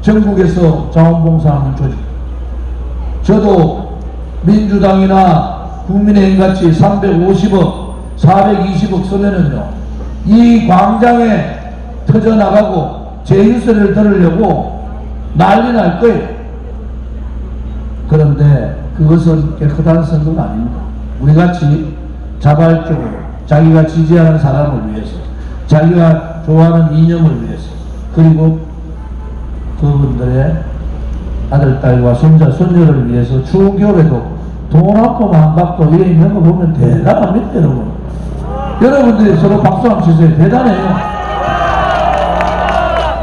전국에서 자원봉사하는 조직. 저도 민주당이나 국민의힘 같이 350억, 420억 쓰면은요, 이 광장에 터져나가고 제일세를 들으려고 난리 날 거예요. 그런데 그것은 깨끗한 선거가 아닙니다. 우리같이 자발적으로 자기가 지지하는 사람을 위해서, 자기가 좋아하는 이념을 위해서, 그리고 그분들의 아들, 딸과 손자, 손녀를 위해서 추운 겨울에도 돈 한 푼 안 받고 이래 있는 거 보면 대단합니다, 여러분. 여러분들이 서로 박수 한번 치세요. 대단해요.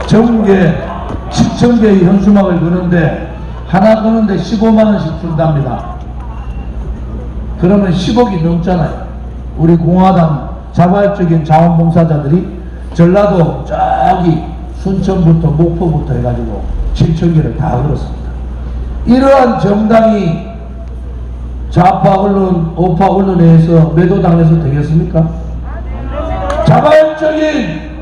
전국에 10,000개의 현수막을 거는데 하나 거는데 15만원씩 준답니다. 그러면 10억이 넘잖아요. 우리 공화당 자발적인 자원봉사자들이 전라도 저기 순천부터 목포부터 해가지고 7,000개를 다 걸었습니다. 이러한 정당이 좌파 언론, 우파 언론에 의해서 매도당해서 되겠습니까? 자발적인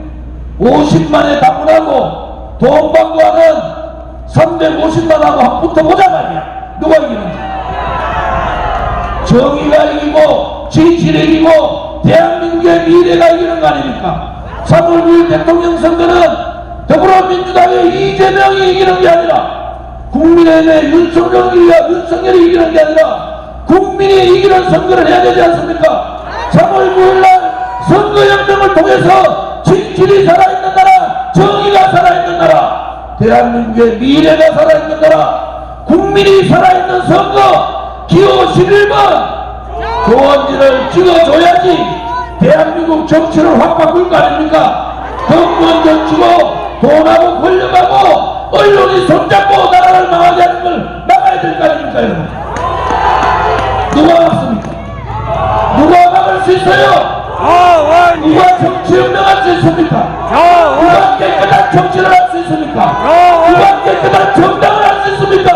50만에 당문하고 돈 받고 하는 350만하고 한번 붙어보자 말이야. 누가 이기는지. 정의가 이기고 진실이 이기고 대한민국의 미래가 이기는 거 아닙니까? 3월 9일 대통령 선거는 더불어민주당의 이재명이 이기는 게 아니라 국민의힘의 윤석열이 이기는 게 아니라 국민이 이기는 선거를 해야 되지 않습니까? 3월 9일날 선거혁명을 통해서 진실이 살아있는 나라, 정의가 살아있는 나라, 대한민국의 미래가 살아있는 나라, 국민이 살아있는 선거 기호 11번 조원진을 찍어줘야지 대한민국 정치를 확 바꿀 거 아닙니까? 정권 정치고 돈하고 권력하고 언론이 손잡고 나라를 망하게 하는 걸 막아야 될 거 아닙니까, 여러분? 누가 막습니까? 누가 막을 수 있어요? 누가 정치혁명할 수 있습니까? 누가 깨끗한 정치를 할 수 있습니까? 누가 깨끗한 정당을 할 수 있습니까?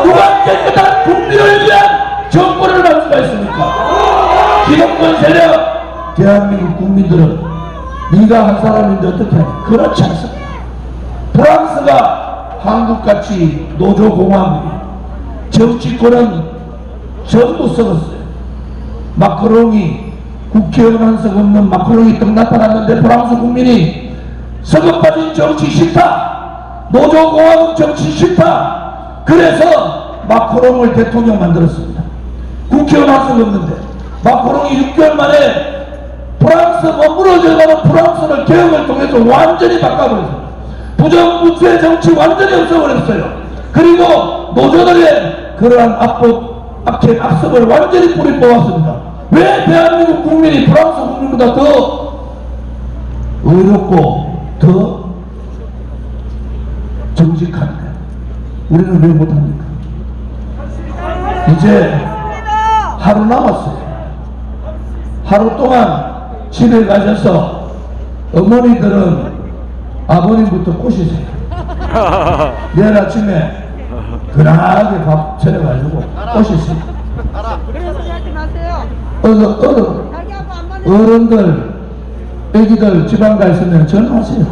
누가 깨끗한 국민을 위한 정권을 할 수가 있습니까? 기득권 세력, 대한민국 국민들은 네가 한 사람인데 어떻게 하냐? 그렇지 않습니다. 프랑스가 한국같이 노조공화국이 정치권은 전부 썩었어요. 마크롱이 국회의원 한 석 없는 마크롱이 떡 나타났는데 프랑스 국민이 썩어 빠진 정치 싫다, 노조공화국 정치 싫다, 그래서 마크롱을 대통령 만들었습니다. 국회의원 한 석 없는데 마크롱이 6개월 만에 프랑스 무너져가는 프랑스를 개혁을 통해서 완전히 바꿔버렸습니다. 부정부패 정치 완전히 없애버렸어요. 그리고 노조들의 그러한 악습을 완전히 뿌리 뽑았습니다. 왜 대한민국 국민이 프랑스 국민보다 더 의롭고 더 정직한데 우리는 왜 못합니까? 이제 하루 남았어요. 하루 동안 집에 가셔서 어머니들은 아버님부터 꼬시세요. 내일 아침에 그나하게 밥 차려가지고 꼬시세요. 어른들, 애기들 지방 가 있으면 전화하세요.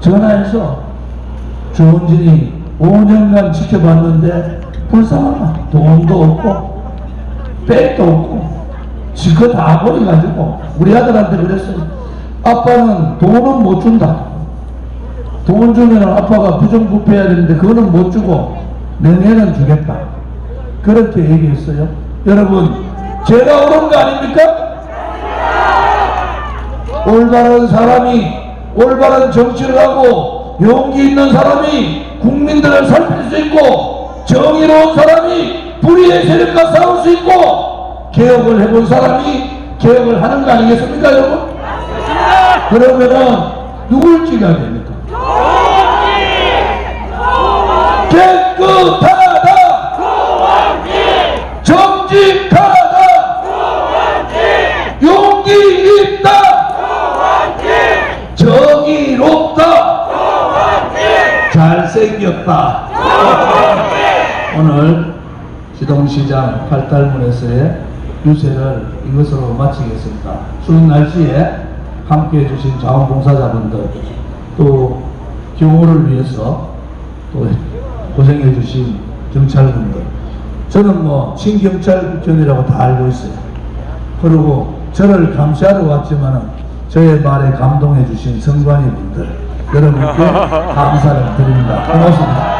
전화해서 조원진이 5년간 지켜봤는데 불쌍하다. 돈도 없고 백도 없고 지금 다 버려가지고 우리 아들한테 그랬어요. 아빠는 돈은 못 준다. 돈 주면 아빠가 부정부패해야 되는데 그거는 못 주고 내년에는 주겠다. 그렇게 얘기했어요. 여러분, 제가 옳은 거 아닙니까? 올바른 사람이 올바른 정치를 하고 용기 있는 사람이 국민들을 살필 수 있고 정의로운 사람이 불의의 세력과 싸울 수 있고 개혁을 해본 사람이 개혁을 하는 거 아니겠습니까, 여러분? 그러면은 누굴 찍어야 됩니까? 깨끗하다, 정직하다, 용기 있다, 정의롭다, 잘생겼다. 오늘 시동시장 팔달문에서의 유세를 이것으로 마치겠습니다. 추운 날씨에 함께해 주신 자원봉사자분들, 또 경호를 위해서 또 고생해 주신 경찰분들, 저는 뭐 친경찰견이라고 다 알고 있어요. 그리고 저를 감시하러 왔지만은 저의 말에 감동해 주신 선관위분들, 여러분께 감사를 드립니다. 고맙습니다.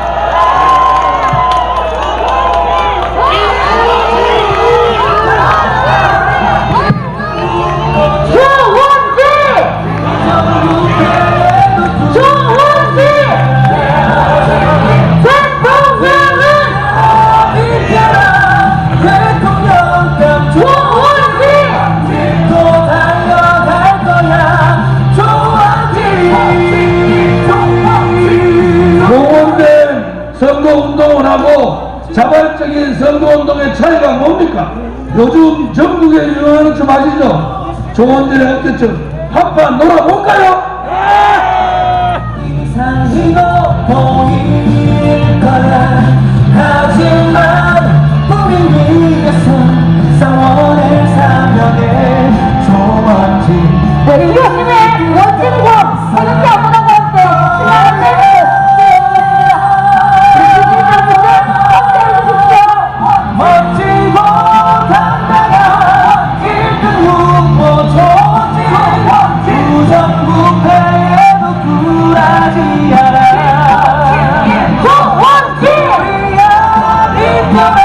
선거운동을 하고 자발적인 선거운동의 차이가 뭡니까? 요즘 전국에 유행하는 좀 아시죠? 조원들의 어깨춤 한판 놀아볼까요? 이상이고 보일 거야. 하지만 우리 위해서 상원을 사명해 조원지. 네, 이교수님의 멋진 점, 이렇게 아무나 가운데 신나는 댄스 멋지고 당당한 1등 후보 조원지. 부정부패에도 굴하지 않아. 조원지! 우리야 이편한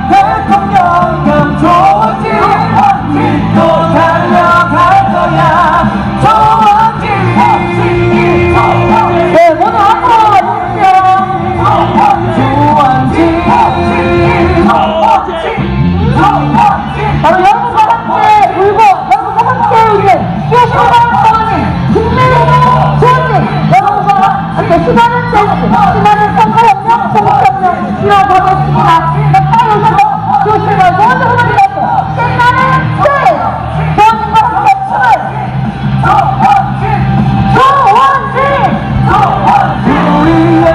대통령감 조원지. 믿고 달려갈 거야 조원지. 네, 모두 앞으로 와주세요. 바로 여러분과 함께 울고 여러분과 함께 있는 끼어시는 사모님 국민의힘 조원님, 여러분과 함께 수많은 댄스, 수많은 선거혁명, 선거혁명 이어가겠습니다. 빨리 오셔서 조심을 모두 흔들면서 신나는 댄스, 조원님과 함께 춤을 우리의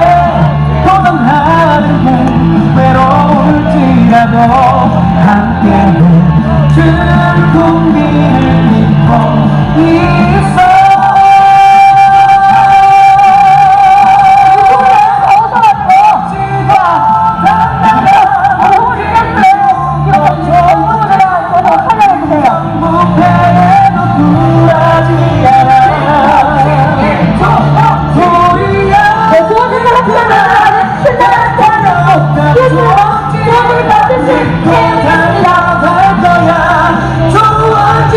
도전하는 게 외로울지라도 함께해 준 국민을 믿고 있어. 무패에도 굴하지 않아. 우리야 네, 조원님과 함께하는 신나는 댄스, 조원님 만드신 믿고 달려갈 거야 조원지.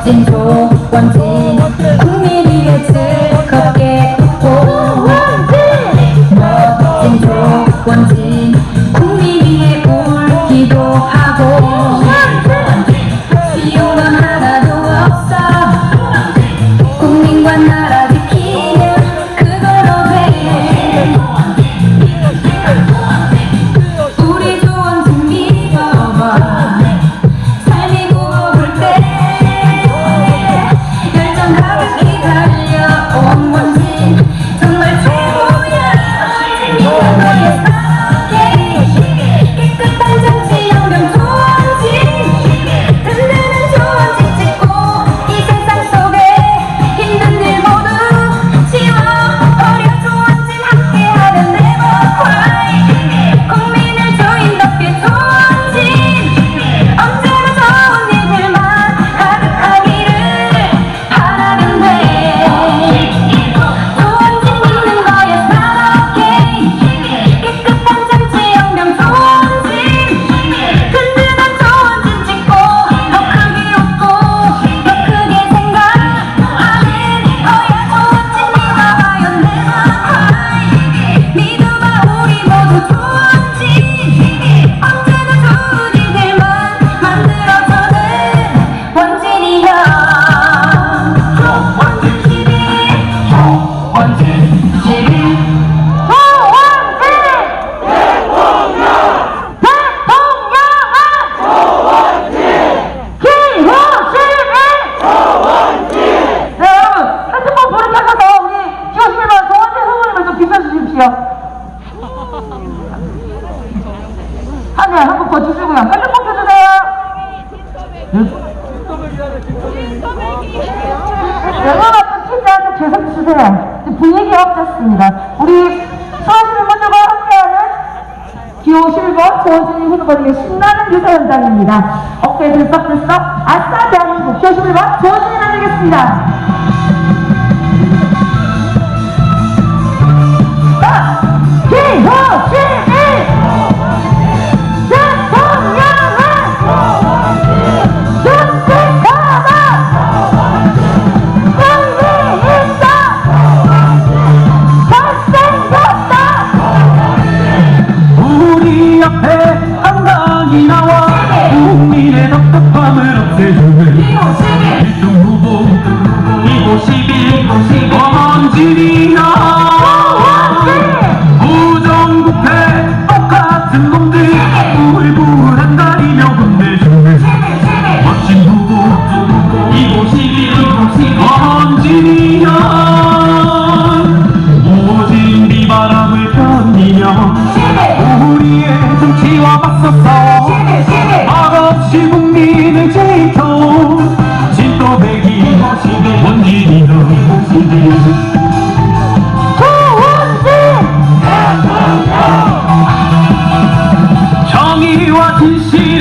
멋진 조원진 국민 위해 즐겁게 웃고 멋진 조원진 국민 위해 울기도 하고 쉬운 건 하나도 없어 국민과 나라 지키는 그걸로 돼 우리 조원진 믿어봐 삶이 무거울 때 열정 가득히 달려온 원진 정말 최고야 네가 너의 사랑해 깨끗한 정치 영경 조원진 든든한 조원진 찍고 이 세상 속에 힘든 일 모두 지워버려 조원진 함께하는 never cry 국민을 주인답게 조원진 언제나 좋은 일들만 가득하기를 바라는데 조원진 믿는 거에 사랑해 깨끗한 정치 영명 조원진 든든한 조원진 찍고 더 크게 웃고 더 크게 생각하는 거야 조원진 믿어봐요 never cry 믿어봐 우리 모두 조원진 언제나 좋은 일들만 만들어주는 원진이야 조원진 TV 조원진 TV 네, 여러분, 핸드폰 불을 켜셔서 우리 기호실만 조원진 후보님을 좀 비춰주십시오. 네, 한번 거주시고요. 핸드폰 켜주세요. 여러분, 키즈한테 죄송 주세요. 분위기가 없었습니다. 우리 수원시민 분들과 함께하는 기호 11번 조원진 후보님의 신나는 유세 현장입니다. 어깨 들썩들썩 아싸 대한민국 기호 11번 조원진이 만들겠습니다. 기호 11 대통령은 준비하라 승리있다 잘생겼다 우리 앞에 한강이 나와 국민의 답답함을 없애주는 1등 후보 251 원진이야 부정부패 똑같은 놈들 우물부물 한다리며 혼내주는 멋진 후보 251 원진이야 오직 비바람을 견디며 우리의 정치와 맞섰어 말없이 국민을 지켜 진또배기 원진이 너 정의와 진실